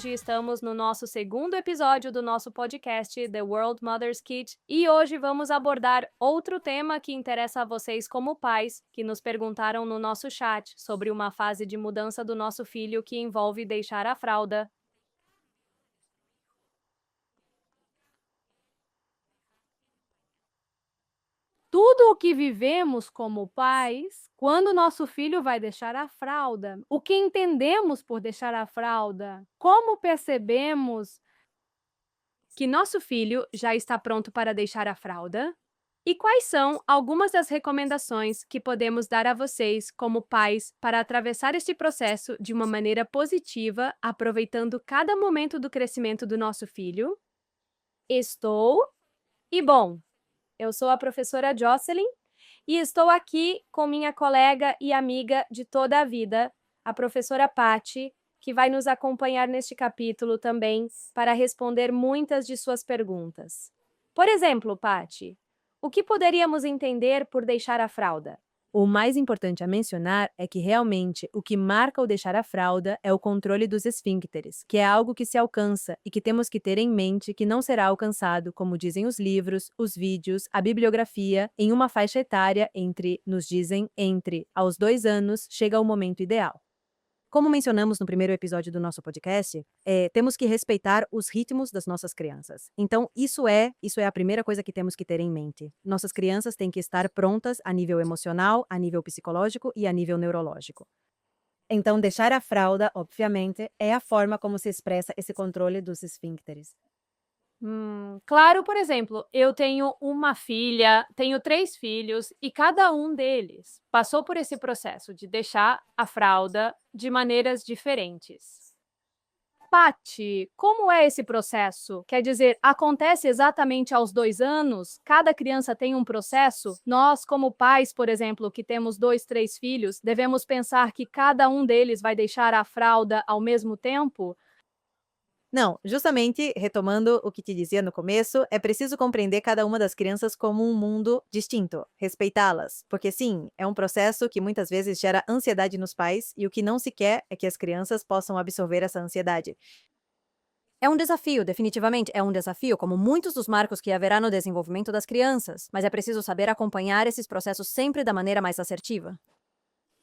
Hoje estamos no nosso segundo episódio do nosso podcast The World Mother's Kit e hoje vamos abordar outro tema que interessa a vocês como pais, que nos perguntaram no nosso chat sobre uma fase de mudança do nosso filho que envolve deixar a fralda. Tudo o que vivemos como pais, quando nosso filho vai deixar a fralda, o que entendemos por deixar a fralda, como percebemos que nosso filho já está pronto para deixar a fralda, e quais são algumas das recomendações que podemos dar a vocês como pais para atravessar este processo de uma maneira positiva, aproveitando cada momento do crescimento do nosso filho. Bom, eu sou a professora Jocelyn e estou aqui com minha colega e amiga de toda a vida, a professora Patty, que vai nos acompanhar neste capítulo também para responder muitas de suas perguntas. Por exemplo, Patty, o que poderíamos entender por deixar a fralda? O mais importante a mencionar é que realmente o que marca o deixar a fralda é o controle dos esfíncteres, que é algo que se alcança e que temos que ter em mente que não será alcançado, como dizem os livros, os vídeos, a bibliografia, em uma faixa etária entre aos 2 anos chega o momento ideal. Como mencionamos no primeiro episódio do nosso podcast, temos que respeitar os ritmos das nossas crianças. Então, isso é a primeira coisa que temos que ter em mente. Nossas crianças têm que estar prontas a nível emocional, a nível psicológico e a nível neurológico. Então, deixar a fralda, obviamente, é a forma como se expressa esse controle dos esfíncteres. Claro, por exemplo, eu tenho uma filha, tenho 3 filhos e cada um deles passou por esse processo de deixar a fralda de maneiras diferentes. Pati, como é esse processo? Quer dizer, acontece exatamente aos 2 anos? Cada criança tem um processo? Nós, como pais, por exemplo, que temos 2, 3 filhos, devemos pensar que cada um deles vai deixar a fralda ao mesmo tempo? Não, justamente, retomando o que te dizia no começo, é preciso compreender cada uma das crianças como um mundo distinto, respeitá-las, porque sim, é um processo que muitas vezes gera ansiedade nos pais e o que não se quer é que as crianças possam absorver essa ansiedade. É um desafio, definitivamente, é um desafio, como muitos dos marcos que haverá no desenvolvimento das crianças, mas é preciso saber acompanhar esses processos sempre da maneira mais assertiva.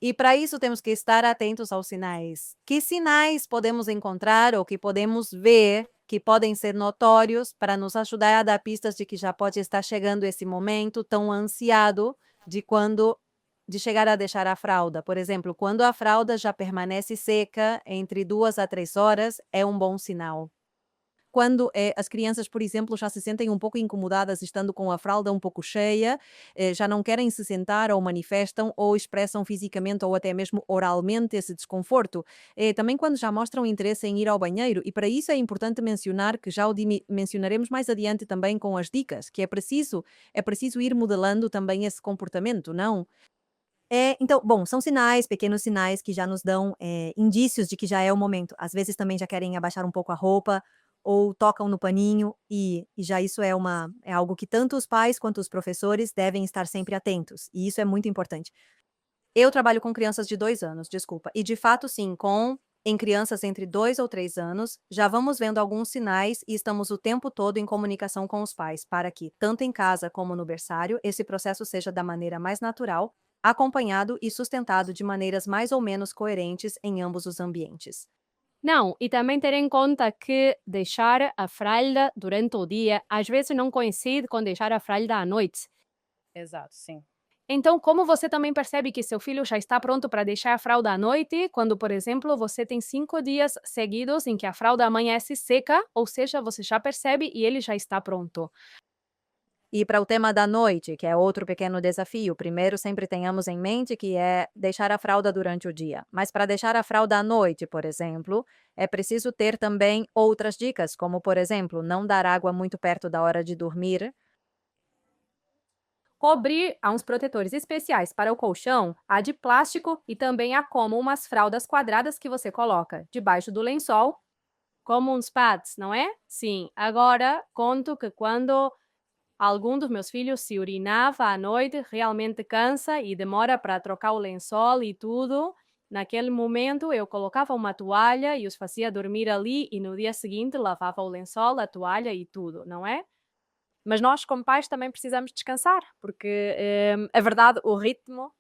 E para isso temos que estar atentos aos sinais. Que sinais podemos encontrar ou que podemos ver que podem ser notórios para nos ajudar a dar pistas de que já pode estar chegando esse momento tão ansiado de chegar a deixar a fralda. Por exemplo, quando a fralda já permanece seca entre 2 a 3 horas, é um bom sinal. Quando as crianças, por exemplo, já se sentem um pouco incomodadas estando com a fralda um pouco cheia, já não querem se sentar ou manifestam ou expressam fisicamente ou até mesmo oralmente esse desconforto. Também quando já mostram interesse em ir ao banheiro, e para isso é importante mencionar que já mencionaremos mais adiante também com as dicas, que é preciso ir modelando também esse comportamento, não? Então, bom, são sinais, pequenos sinais que já nos dão, indícios de que já é o momento. Às vezes também já querem abaixar um pouco a roupa, ou tocam no paninho, e já isso é algo que tanto os pais quanto os professores devem estar sempre atentos, e isso é muito importante. Eu trabalho com crianças de 2 anos, desculpa, e de fato sim, em crianças entre 2 ou 3 anos, já vamos vendo alguns sinais e estamos o tempo todo em comunicação com os pais, para que, tanto em casa como no berçário, esse processo seja da maneira mais natural, acompanhado e sustentado de maneiras mais ou menos coerentes em ambos os ambientes. Não, e também ter em conta que deixar a fralda durante o dia, às vezes não coincide com deixar a fralda à noite. Exato, sim. Então, como você também percebe que seu filho já está pronto para deixar a fralda à noite, quando, por exemplo, você tem 5 dias seguidos em que a fralda amanhece seca, ou seja, você já percebe e ele já está pronto. E para o tema da noite, que é outro pequeno desafio, primeiro sempre tenhamos em mente que é deixar a fralda durante o dia. Mas para deixar a fralda à noite, por exemplo, é preciso ter também outras dicas, como, por exemplo, não dar água muito perto da hora de dormir. Cobrir há uns protetores especiais para o colchão, há de plástico e também há como umas fraldas quadradas que você coloca debaixo do lençol, como uns pads, não é? Sim. Agora, conto que quando algum dos meus filhos se urinava à noite, realmente cansa e demora para trocar o lençol e tudo. Naquele momento, eu colocava uma toalha e os fazia dormir ali e no dia seguinte lavava o lençol, a toalha e tudo, não é? Mas nós, como pais, também precisamos descansar, porque é verdade, o ritmo.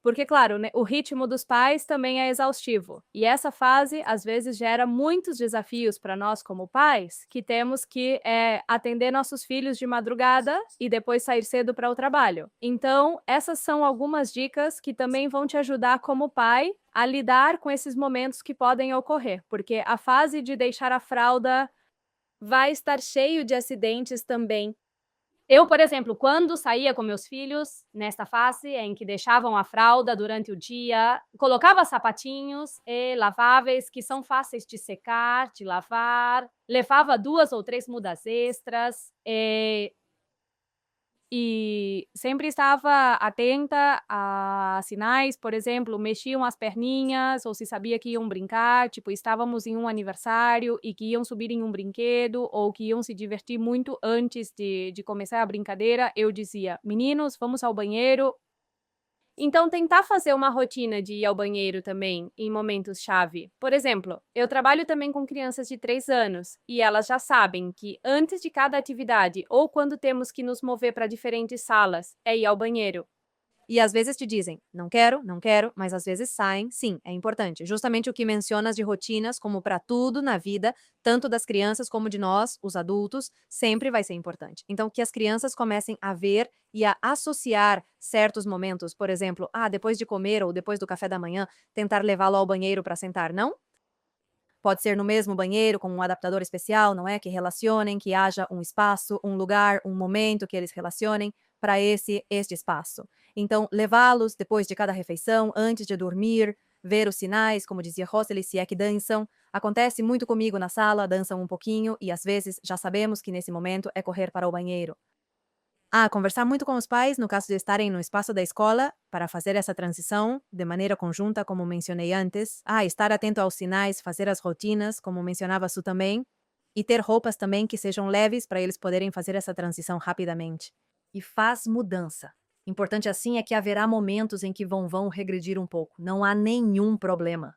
Porque, claro, né, o ritmo dos pais também é exaustivo. E essa fase, às vezes, gera muitos desafios para nós, como pais, que temos que atender nossos filhos de madrugada e depois sair cedo para o trabalho. Então, essas são algumas dicas que também vão te ajudar, como pai, a lidar com esses momentos que podem ocorrer. Porque a fase de deixar a fralda vai estar cheio de acidentes também. Eu, por exemplo, quando saía com meus filhos, nesta fase em que deixavam a fralda durante o dia, colocava sapatinhos laváveis que são fáceis de secar, de lavar, levava 2 ou 3 mudas extras, e sempre estava atenta a sinais, por exemplo, mexiam as perninhas ou se sabia que iam brincar, tipo, estávamos em um aniversário e que iam subir em um brinquedo ou que iam se divertir muito antes de começar a brincadeira, eu dizia: "Meninos, vamos ao banheiro". Então, tentar fazer uma rotina de ir ao banheiro também em momentos-chave. Por exemplo, eu trabalho também com crianças de 3 anos e elas já sabem que antes de cada atividade ou quando temos que nos mover para diferentes salas, é ir ao banheiro. E às vezes te dizem, não quero, não quero, mas às vezes saem, sim, é importante. Justamente o que mencionas de rotinas, como para tudo na vida, tanto das crianças como de nós, os adultos, sempre vai ser importante. Então, que as crianças comecem a ver e a associar certos momentos, por exemplo, depois de comer ou depois do café da manhã, tentar levá-lo ao banheiro para sentar, não? Pode ser no mesmo banheiro, com um adaptador especial, não é? Que relacionem, que haja um espaço, um lugar, um momento que eles relacionem para este espaço. Então, levá-los depois de cada refeição, antes de dormir, ver os sinais, como dizia Roseli, se é que dançam. Acontece muito comigo na sala, dançam um pouquinho e às vezes já sabemos que nesse momento é correr para o banheiro. Conversar muito com os pais, no caso de estarem no espaço da escola, para fazer essa transição de maneira conjunta, como mencionei antes. Estar atento aos sinais, fazer as rotinas, como mencionava Su também. E ter roupas também que sejam leves para eles poderem fazer essa transição rapidamente. E faz mudança. Importante assim é que haverá momentos em que vão regredir um pouco. Não há nenhum problema.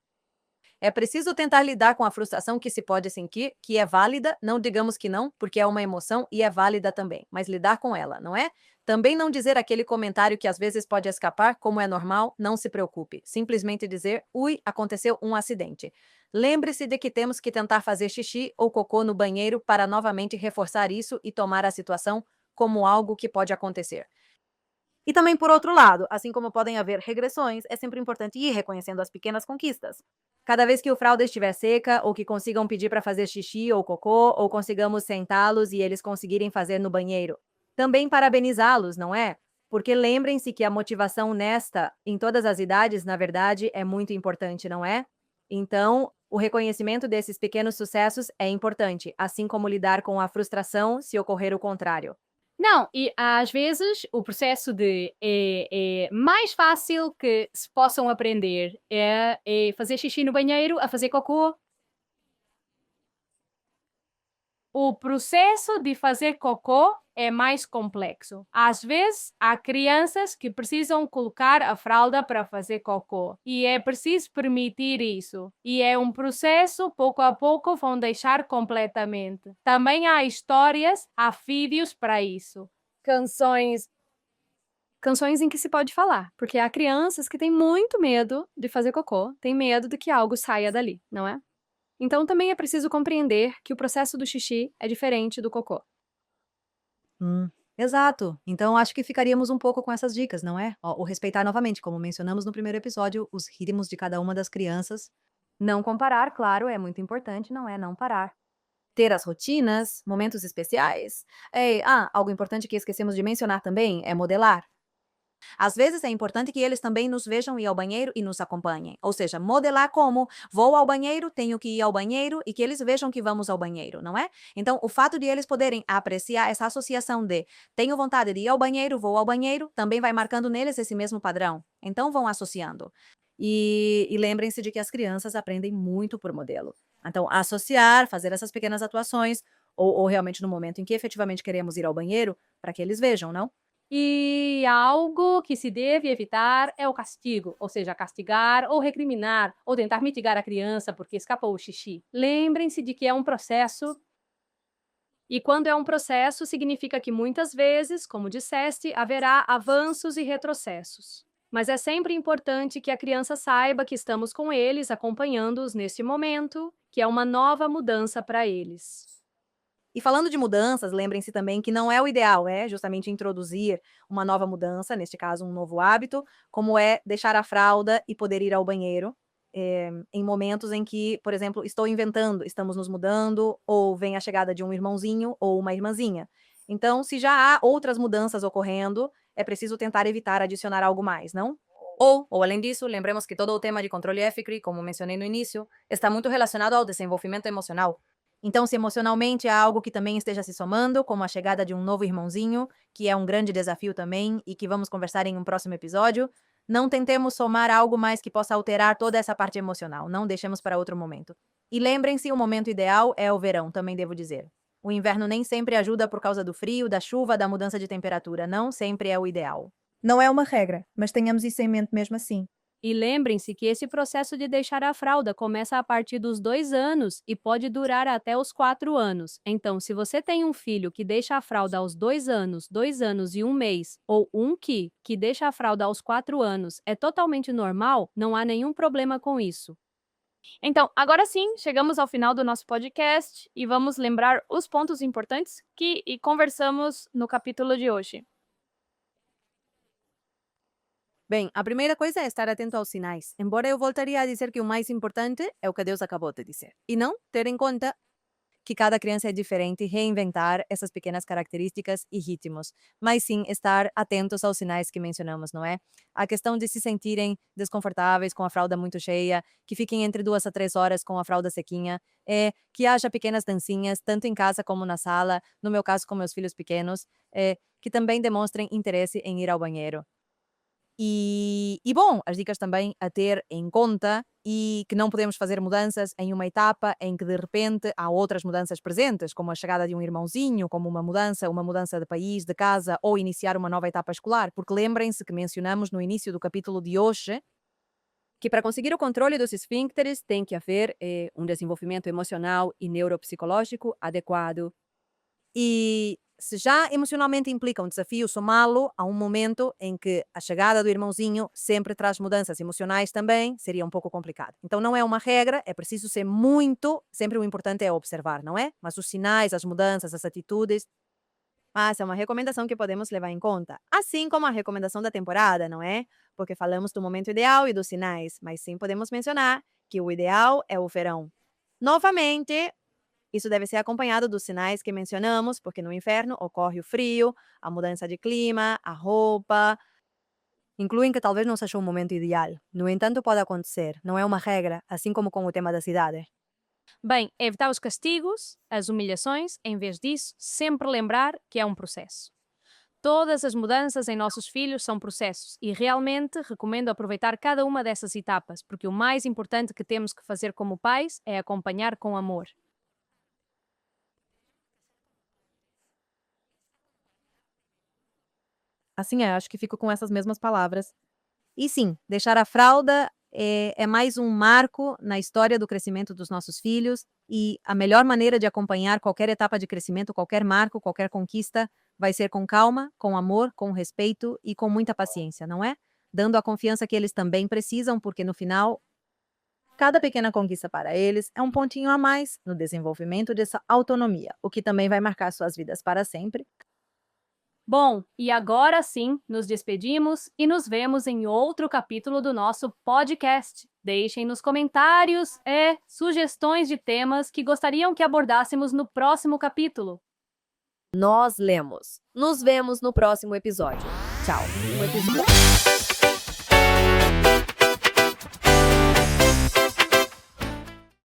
É preciso tentar lidar com a frustração que se pode sentir, que é válida, não digamos que não, porque é uma emoção e é válida também, mas lidar com ela, não é? Também não dizer aquele comentário que às vezes pode escapar, como é normal, não se preocupe. Simplesmente dizer, ui, aconteceu um acidente. Lembre-se de que temos que tentar fazer xixi ou cocô no banheiro para novamente reforçar isso e tomar a situação como algo que pode acontecer. E também, por outro lado, assim como podem haver regressões, é sempre importante ir reconhecendo as pequenas conquistas. Cada vez que o fralda estiver seca, ou que consigam pedir para fazer xixi ou cocô, ou consigamos sentá-los e eles conseguirem fazer no banheiro. Também parabenizá-los, não é? Porque lembrem-se que a motivação em todas as idades, na verdade, é muito importante, não é? Então, o reconhecimento desses pequenos sucessos é importante, assim como lidar com a frustração se ocorrer o contrário. Não, e às vezes o processo é mais fácil que se possam aprender é fazer xixi no banheiro, a fazer cocô. O processo de fazer cocô é mais complexo. Às vezes, há crianças que precisam colocar a fralda para fazer cocô e é preciso permitir isso. E é um processo, pouco a pouco vão deixar completamente. Também há histórias, há vídeos para isso. Canções em que se pode falar, porque há crianças que têm muito medo de fazer cocô, têm medo de que algo saia dali, não é? Então também é preciso compreender que o processo do xixi é diferente do cocô. Exato. Então acho que ficaríamos um pouco com essas dicas, não é? O respeitar novamente, como mencionamos no primeiro episódio, os ritmos de cada uma das crianças. Não comparar, claro, é muito importante, não é? Não parar. Ter as rotinas, momentos especiais. Algo importante que esquecemos de mencionar também é modelar. Às vezes é importante que eles também nos vejam ir ao banheiro e nos acompanhem. Ou seja, modelar como vou ao banheiro, tenho que ir ao banheiro e que eles vejam que vamos ao banheiro, não é? Então, o fato de eles poderem apreciar essa associação de tenho vontade de ir ao banheiro, vou ao banheiro, também vai marcando neles esse mesmo padrão. Então, vão associando. E lembrem-se de que as crianças aprendem muito por modelo. Então, associar, fazer essas pequenas atuações, ou realmente no momento em que efetivamente queremos ir ao banheiro, para que eles vejam, não? E algo que se deve evitar é o castigo, ou seja, castigar ou recriminar, ou tentar mitigar a criança porque escapou o xixi. Lembrem-se de que é um processo. E quando é um processo, significa que muitas vezes, como disseste, haverá avanços e retrocessos. Mas é sempre importante que a criança saiba que estamos com eles, acompanhando-os neste momento, que é uma nova mudança para eles. E falando de mudanças, lembrem-se também que não é o ideal, é justamente introduzir uma nova mudança, neste caso um novo hábito, como é deixar a fralda e poder ir ao banheiro, em momentos em que, por exemplo, estou inventando, estamos nos mudando, ou vem a chegada de um irmãozinho ou uma irmãzinha. Então, se já há outras mudanças ocorrendo, é preciso tentar evitar adicionar algo mais, não? Ou além disso, lembremos que todo o tema de controle EFICRI, como mencionei no início, está muito relacionado ao desenvolvimento emocional. Então, se emocionalmente há algo que também esteja se somando, como a chegada de um novo irmãozinho, que é um grande desafio também e que vamos conversar em um próximo episódio, não tentemos somar algo mais que possa alterar toda essa parte emocional, não deixemos para outro momento. E lembrem-se, o momento ideal é o verão, também devo dizer. O inverno nem sempre ajuda por causa do frio, da chuva, da mudança de temperatura, não sempre é o ideal. Não é uma regra, mas tenhamos isso em mente mesmo assim. E lembrem-se que esse processo de deixar a fralda começa a partir dos 2 anos e pode durar até os 4 anos. Então, se você tem um filho que deixa a fralda aos 2 anos e 1 mês, ou um que deixa a fralda aos 4 anos, é totalmente normal, não há nenhum problema com isso. Então, agora sim, chegamos ao final do nosso podcast e vamos lembrar os pontos importantes que conversamos no capítulo de hoje. Bem, a primeira coisa é estar atento aos sinais, embora eu voltaria a dizer que o mais importante é o que Deus acabou de dizer. E não ter em conta que cada criança é diferente, reinventar essas pequenas características e ritmos, mas sim estar atentos aos sinais que mencionamos, não é? A questão de se sentirem desconfortáveis com a fralda muito cheia, que fiquem entre 2 a 3 horas com a fralda sequinha, que haja pequenas dancinhas, tanto em casa como na sala, no meu caso com meus filhos pequenos, que também demonstrem interesse em ir ao banheiro. Bom, as dicas também a ter em conta e que não podemos fazer mudanças em uma etapa em que de repente há outras mudanças presentes, como a chegada de um irmãozinho, como uma mudança de país, de casa ou iniciar uma nova etapa escolar, porque lembrem-se que mencionamos no início do capítulo de hoje que para conseguir o controle dos esfíncteres tem que haver um desenvolvimento emocional e neuropsicológico adequado. E se já emocionalmente implica um desafio somá-lo a um momento em que a chegada do irmãozinho sempre traz mudanças emocionais também, seria um pouco complicado. Então não é uma regra, é preciso ser sempre o importante é observar, não é? Mas os sinais, as mudanças, as atitudes, essa é uma recomendação que podemos levar em conta. Assim como a recomendação da temporada, não é? Porque falamos do momento ideal e dos sinais, mas sim podemos mencionar que o ideal é o verão. Novamente, isso deve ser acompanhado dos sinais que mencionamos, porque no inverno ocorre o frio, a mudança de clima, a roupa. Incluem que talvez não seja um momento ideal. No entanto, pode acontecer. Não é uma regra, assim como com o tema da cidade. Bem, evitar os castigos, as humilhações, em vez disso, sempre lembrar que é um processo. Todas as mudanças em nossos filhos são processos e realmente recomendo aproveitar cada uma dessas etapas, porque o mais importante que temos que fazer como pais é acompanhar com amor. Assim acho que fico com essas mesmas palavras. E sim, deixar a fralda é mais um marco na história do crescimento dos nossos filhos e a melhor maneira de acompanhar qualquer etapa de crescimento, qualquer marco, qualquer conquista, vai ser com calma, com amor, com respeito e com muita paciência, não é? Dando a confiança que eles também precisam, porque no final, cada pequena conquista para eles é um pontinho a mais no desenvolvimento dessa autonomia, o que também vai marcar suas vidas para sempre. Bom, e agora sim, nos despedimos e nos vemos em outro capítulo do nosso podcast. Deixem nos comentários sugestões de temas que gostariam que abordássemos no próximo capítulo. Nós lemos. Nos vemos no próximo episódio. Tchau.